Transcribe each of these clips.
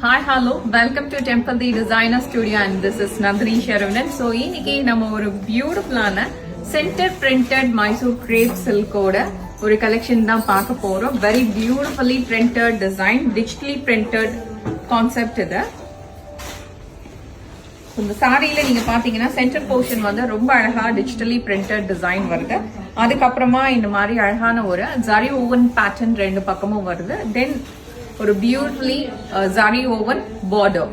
Hi, hello. Welcome to Temple the Designer Studio and this is Nandini Sharavanan. So, இன்னைக்கு நம்ம ஒரு பியூட்டிஃபுல்லான centre printed Mysore grape சில்கோட ஒரு collection தான் பார்க்க போறோம். Very beautifully printed design, digitally printed concept இது. இந்த சாரியில நீங்க பாத்தீங்கன்னா சென்டர் போர்ஷன் வந்து ரொம்ப அழகா டிஜிட்டலி பிரிண்டட் டிசைன் வருது. அதுக்கப்புறமா இந்த மாதிரி அழகான ஒரு ஜரி ஓவன் பேட்டர்ன் ரெண்டு பக்கமும் வருது. தென் ஒரு beautifully zari woven border.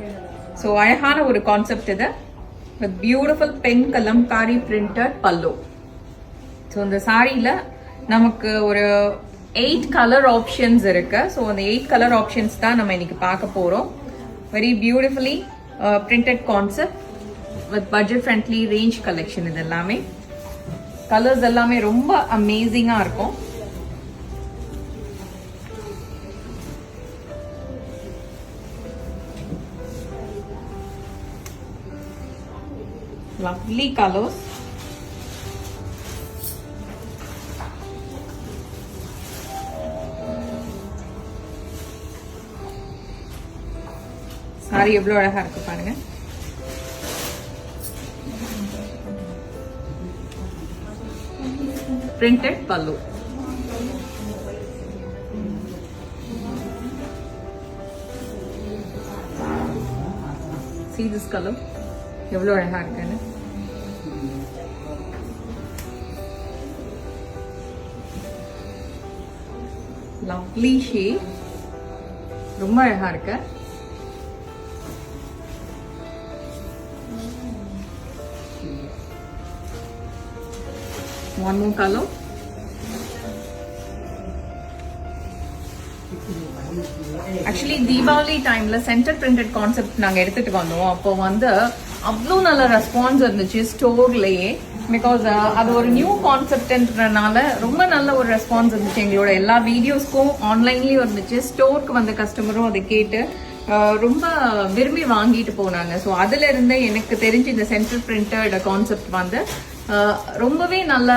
So அழகான ஒரு கான்செப்ட் இது. With beautiful pink Kalamkari printed pallu. ஸோ இந்த சாரியில நமக்கு ஒரு 8 கலர் ஆப்ஷன்ஸ் இருக்கு. ஸோ அந்த 8 கலர் ஆப்ஷன்ஸ் தான் நம்ம இன்னைக்கு பார்க்க போறோம். Very beautifully printed concept with budget friendly range collection. இது எல்லாமே கலர்ஸ் எல்லாமே ரொம்ப அமேசிங்கா இருக்கும். Lovely colors. சாரி எவ்வளவு அழகா இருக்கு பாருங்க. Printed pallu. See this color. எவ்வளவு அழகா இருக்குன்னு. லவ்லி ஷேட், ரொம்ப அழகா இருக்கு. One more color. Actually Deepavali டைம்ல சென்டர் பிரிண்டட் கான்செப்ட் நாங்க எடுத்துட்டு வந்தோம். அப்போ வந்து அவ்வளோ நல்ல ரெஸ்பான்ஸ் இருந்துச்சு ஸ்டோர்லயே. பிகாஸ் அது ஒரு நியூ கான்செப்ட்ன்றனால ரொம்ப நல்ல ஒரு ரெஸ்பான்ஸ் இருந்துச்சு. எங்களோட எல்லா வீடியோஸ்க்கும் ஆன்லைன்லயும் இருந்துச்சு. ஸ்டோருக்கு வந்த கஸ்டமரும் அதை கேட்டு ரொம்ப விரும்பி வாங்கிட்டு போனாங்க. ஸோ அதுல இருந்து எனக்கு தெரிஞ்சு இந்த சென்டர் பிரிண்டட் கான்செப்ட் வந்து ரொம்பவே நல்ல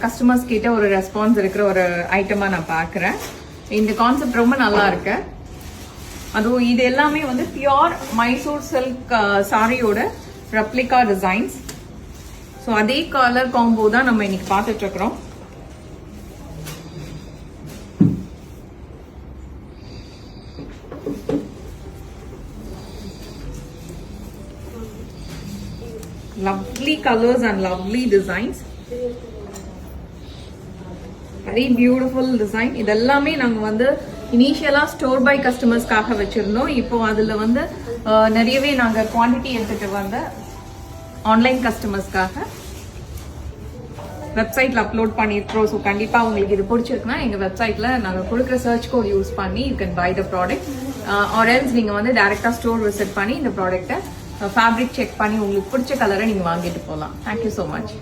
கஸ்டமர்ஸ் கிட்ட ஒரு ரெஸ்பான்ஸ் இருக்கிற ஒரு ஐட்டமா நான் பாக்குறேன். இந்த கான்செப்ட் ரொம்ப நல்லா இருக்கு. அதுவும் இது எல்லாமே வந்து பியோர் மைசூர் சில்க் சாரியோட ரெப்ளிகா டிசைன்ஸ். ஸோ அதே கலர் காம்போ தான் நம்ம இன்னைக்கு பார்த்துட்டு இருக்கிறோம். Lovely colours and lovely designs. Very beautiful design. இதெல்லாமே நாங்க வந்து இனிஷியலா ஸ்டோர் பை கஸ்டமர்ஸ்க்காக வச்சிருந்தோம். இப்போ அதுல வந்து நிறையவே நாங்க குவான்டிட்டி எடுத்துட்டு வந்த ஆன்லைன் கஸ்டமர்ஸ்க்காக வெப்சைட்ல அப்லோட் பண்ணிருக்கோம். ஸோ கண்டிப்பா உங்களுக்கு இது பிடிச்சிருக்குன்னா எங்க வெப்சைட்ல நாங்க கொடுக்குற சர்ச் கோட் யூஸ் பண்ணி you can buy the product. Or else நீங்க வந்து டைரக்டா ஸ்டோர் விசிட் பண்ணி இந்த ப்ராடக்ட்டை ஃபேப்ரிக் செக் பண்ணி உங்களுக்கு பிடிச்ச கலரை நீங்க வாங்கிட்டு போகலாம். Thank you so much.